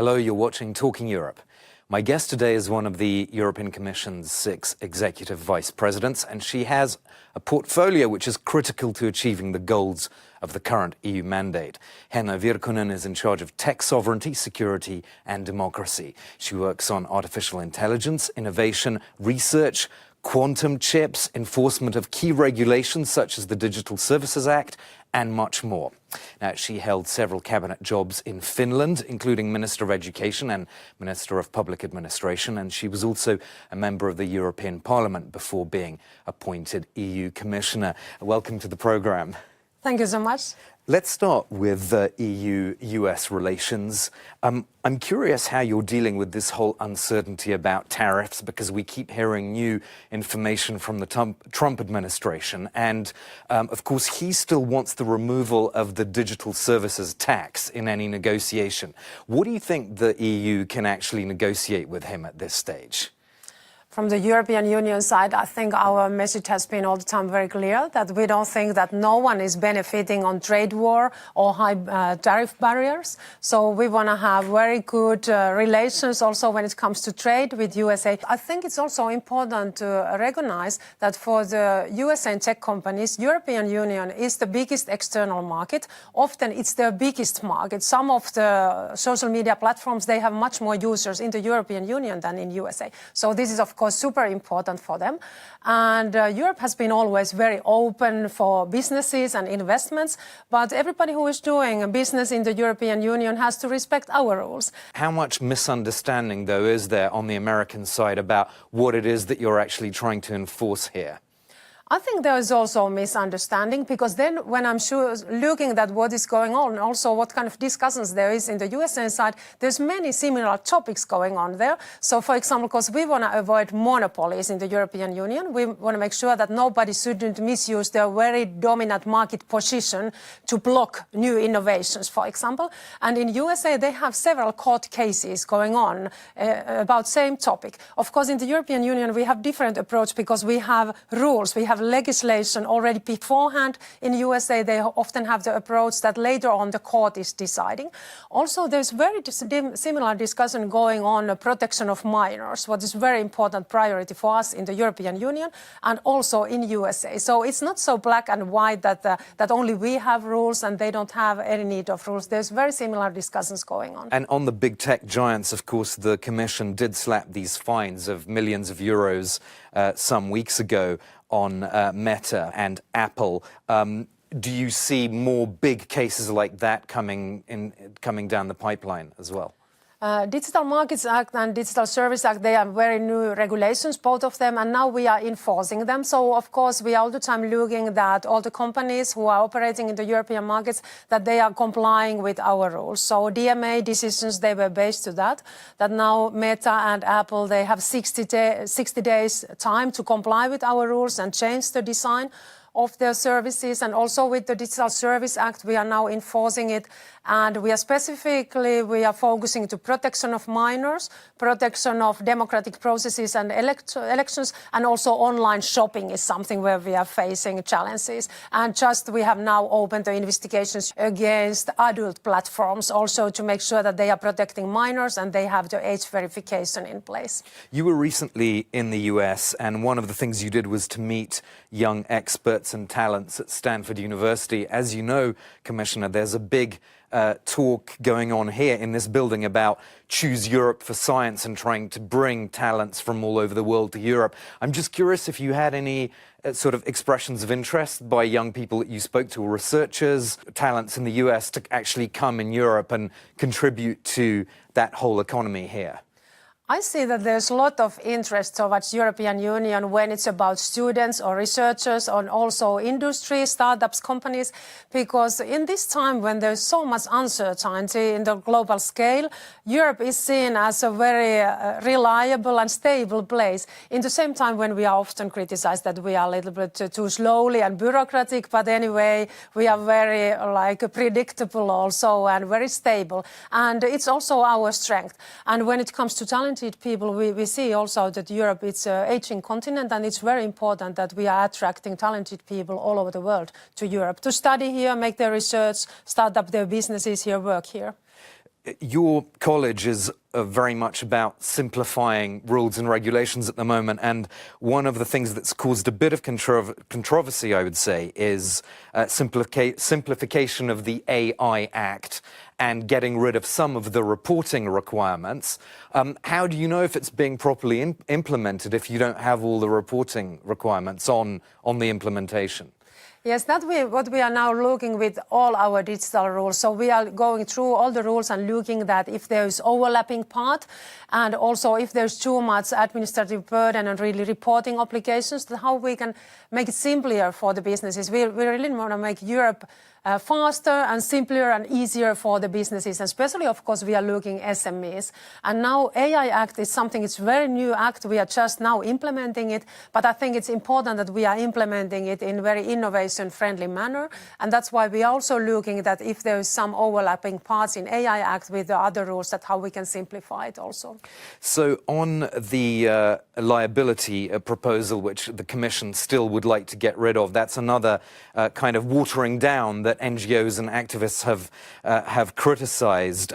Hello, you're watching Talking Europe. My guest today is one of the European Commission's 6 executive vice presidents, and she has a portfolio which is critical to achieving the goals of the current EU mandate. Henna Virkkunen is in charge of tech sovereignty, security and democracy. She works on artificial intelligence, innovation, research, quantum chips, enforcement of key regulations such as the Digital Services Act, and much more. Now, she held several cabinet jobs in Finland, including Minister of Education and Minister of Public Administration, and she was also a member of the European Parliament before being appointed EU Commissioner. Welcome to the programme. Thank you so much. Let's start with EU-US relations. I'm curious how you're dealing with this whole uncertainty about tariffs, because we keep hearing new information from the Trump administration. And, of course, he still wants the removal of the digital services tax in any negotiation. What do you think the EU can actually negotiate with him at this stage? From the European Union side, I think our message has been all the time very clear that we don't think that no one is benefiting on trade war or high tariff barriers. So we want to have very good relations also when it comes to trade with USA. I think it's also important to recognize that for the USA tech companies, European Union is the biggest external market. Often it's the biggest market. Some of the social media platforms, they have much more users in the European Union than in USA. So this is, of course, super important for them. And Europe has been always very open for businesses and investments, but everybody who is doing business in the European Union has to respect our rules. How much misunderstanding, though, is there on the American side about what it is that you're actually trying to enforce here? I think there is also a misunderstanding, because then when I'm looking at what is going on, also what kind of discussions there is in the USA side, there's many similar topics going on there. So, for example, because we want to avoid monopolies in the European Union, we want to make sure that nobody shouldn't misuse their very dominant market position to block new innovations, for example. And in USA, they have several court cases going on about same topic. Of course, in the European Union, we have different approach because we have rules, we have legislation already beforehand. In USA, they often have the approach that later on the court is deciding. Also, there's very similar discussion going on protection of minors, what is very important priority for us in the European Union and also in USA. So it's not so black and white that only we have rules and they don't have any need of rules. There's very similar discussions going on. And on the big tech giants, of course, the Commission did slap these fines of millions of euros some weeks ago on Meta and Apple. Do you see more big cases like that coming down the pipeline as well? Digital Markets Act and Digital Service Act, they are very new regulations, both of them, and now we are enforcing them. So, of course, we are all the time looking that all the companies who are operating in the European markets, that they are complying with our rules. So DMA decisions, they were based to that now Meta and Apple, they have 60 days time to comply with our rules and change the design of their services. And also with the Digital Service Act, we are now enforcing it. And we are focusing to protection of minors, protection of democratic processes and elections, and also online shopping is something where we are facing challenges. And we have now opened the investigations against adult platforms also to make sure that they are protecting minors and they have the age verification in place. You were recently in the US, and one of the things you did was to meet young experts and talents at Stanford University. As you know, Commissioner, there's a big talk going on here in this building about Choose Europe for Science and trying to bring talents from all over the world to Europe. I'm just curious if you had any sort of expressions of interest by young people that you spoke to, or researchers, talents in the US, to actually come in Europe and contribute to that whole economy here. I see that there's a lot of interest towards European Union when it's about students or researchers and also industry, startups, companies, because in this time when there's so much uncertainty in the global scale, Europe is seen as a very reliable and stable place. In the same time when we are often criticized that we are a little bit too slowly and bureaucratic, but anyway, we are very predictable also and very stable. And it's also our strength. And when it comes to talented people, we see also that Europe is an aging continent, and it's very important that we are attracting talented people all over the world to Europe to study here, make their research, start up their businesses here, work here. Your college is very much about simplifying rules and regulations at the moment, and one of the things that's caused a bit of controversy, I would say, is simplification of the AI Act and getting rid of some of the reporting requirements. How do you know if it's being properly implemented if you don't have all the reporting requirements on the implementation? Yes, that's what we are now looking with all our digital rules. So we are going through all the rules and looking that if there is overlapping part, and also if there's too much administrative burden and really reporting obligations, how we can make it simpler for the businesses. We really want to make Europe faster and simpler and easier for the businesses, and especially, of course, we are looking SMEs. And now AI Act is something, it's a very new act. We are just now implementing it, but I think it's important that we are implementing it in a very innovation-friendly manner. And that's why we are also looking that if there is some overlapping parts in AI Act with the other rules, that how we can simplify it also. So on the liability proposal, which the Commission still would like to get rid of, that's another kind of watering down that NGOs and activists have criticised.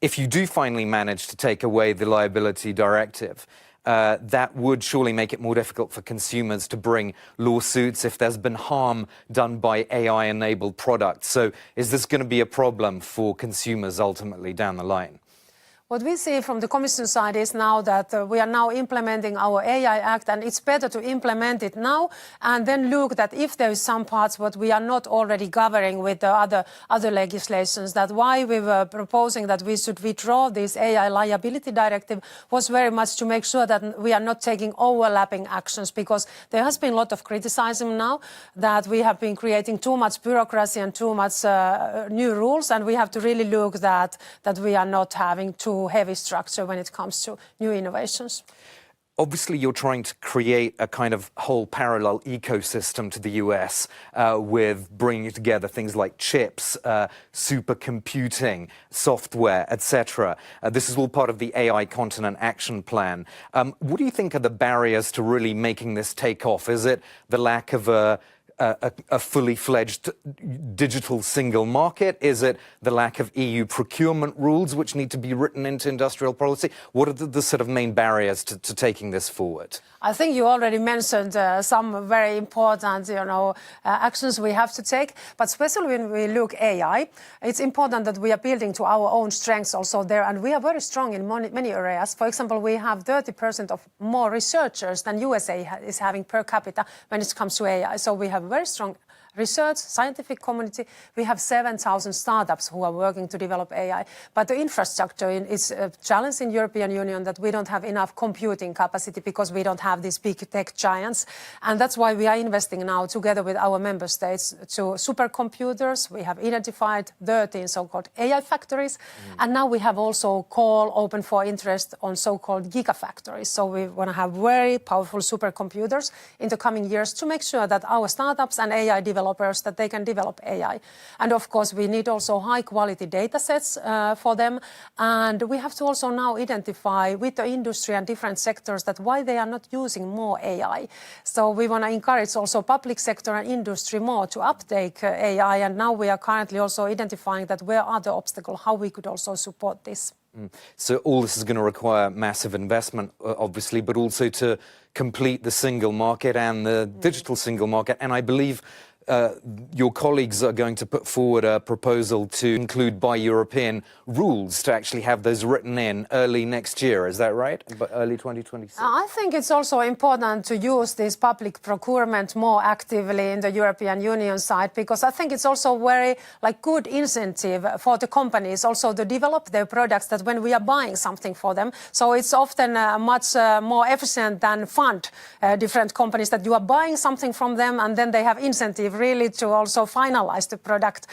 If you do finally manage to take away the liability directive, that would surely make it more difficult for consumers to bring lawsuits if there's been harm done by AI-enabled products. So is this going to be a problem for consumers ultimately down the line? What we see from the Commission side is now that we are now implementing our AI Act, and it's better to implement it now and then look that if there is some parts what we are not already governing with the other legislations, that why we were proposing that we should withdraw this AI liability directive was very much to make sure that we are not taking overlapping actions, because there has been a lot of criticism now that we have been creating too much bureaucracy and too much new rules, and we have to really look that we are not having too heavy structure when it comes to new innovations. Obviously, you're trying to create a kind of whole parallel ecosystem to the US with bringing together things like chips, supercomputing, software, etc. This is all part of the AI Continent Action Plan. What do you think are the barriers to really making this take off? Is it the lack of a fully fledged digital single market? Is it the lack of EU procurement rules which need to be written into industrial policy? What are the sort of main barriers to taking this forward? I think you already mentioned some very important, actions we have to take. But especially when we look AI, it's important that we are building to our own strengths also there. And we are very strong in many areas. For example, we have 30% of more researchers than USA is having per capita when it comes to AI. So we have very strong research, scientific community. We have 7,000 startups who are working to develop AI. But the infrastructure is a challenge in European Union that we don't have enough computing capacity because we don't have these big tech giants. And that's why we are investing now together with our member states to supercomputers. We have identified 13 so-called AI factories. And now we have also call open for interest on so-called gigafactories. So we want to have very powerful supercomputers in the coming years to make sure that our startups and AI developers that they can develop AI. And of course, we need also high quality data sets for them. And we have to also now identify with the industry and different sectors that why they are not using more AI. So we want to encourage also public sector and industry more to uptake AI. And now we are currently also identifying that where are the obstacles, how we could also support this. So all this is going to require massive investment, obviously, but also to complete the single market and the digital single market. And I believe your colleagues are going to put forward a proposal to include bi-European rules to actually have those written in early next year. Is that right? But early 2026? I think it's also important to use this public procurement more actively in the European Union side, because I think it's also very good incentive for the companies also to develop their products that when we are buying something for them. So it's often much more efficient than fund different companies that you are buying something from them and then they have incentive really to also finalize the product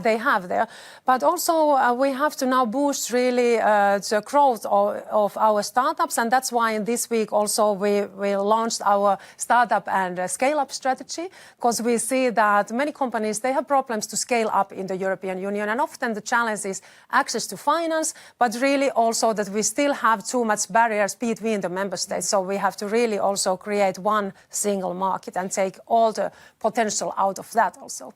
they have there. But also we have to now boost really the growth of our startups, and that's why in this week also we launched our startup and scale-up strategy, because we see that many companies, they have problems to scale up in the European Union, and often the challenge is access to finance, but really also that we still have too much barriers between the member states. So we have to really also create one single market and take all the potential out of that also.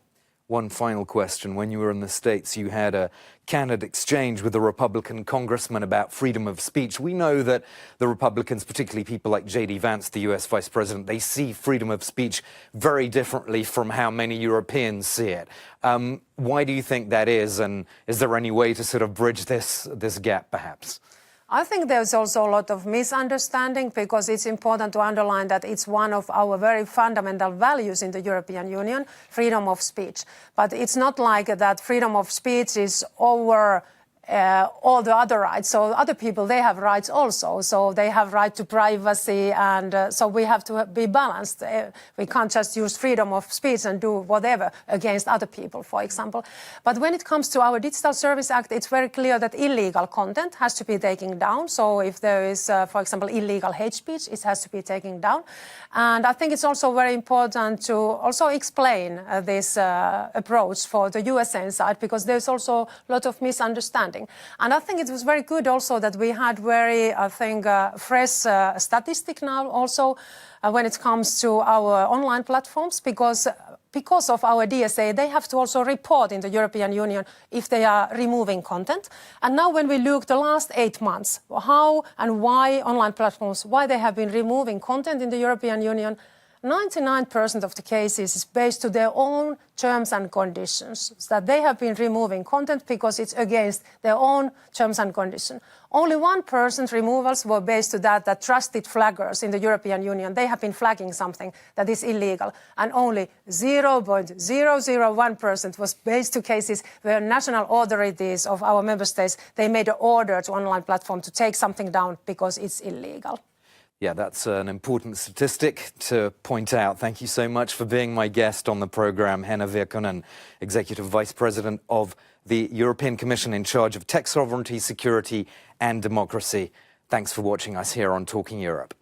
One final question. When you were in the States, you had a candid exchange with a Republican congressman about freedom of speech. We know that the Republicans, particularly people like J.D. Vance, the US Vice President, they see freedom of speech very differently from how many Europeans see it. Why do you think that is, and is there any way to sort of bridge this gap, perhaps? I think there's also a lot of misunderstanding because it's important to underline that it's one of our very fundamental values in the European Union, freedom of speech. But it's not like that freedom of speech is over all the other rights. So other people, they have rights also. So they have right to privacy, and so we have to be balanced. We can't just use freedom of speech and do whatever against other people, for example. But when it comes to our Digital Service Act, it's very clear that illegal content has to be taken down. So if there is, for example, illegal hate speech, it has to be taken down. And I think it's also very important to also explain this approach for the USA side, because there's also a lot of misunderstanding. And I think it was very good also that we had very, fresh statistic now also when it comes to our online platforms, because of our DSA, they have to also report in the European Union if they are removing content. And now when we look the last 8 months, how and why online platforms, why they have been removing content in the European Union, 99% of the cases is based to their own terms and conditions, that they have been removing content because it's against their own terms and conditions. Only 1% removals were based to that trusted flaggers in the European Union, they have been flagging something that is illegal, and only 0.001% was based to cases where national authorities of our member states, they made an order to online platform to take something down because it's illegal. Yeah, that's an important statistic to point out. Thank you so much for being my guest on the programme, Henna Virkkunen, Executive Vice President of the European Commission in charge of tech sovereignty, security and democracy. Thanks for watching us here on Talking Europe.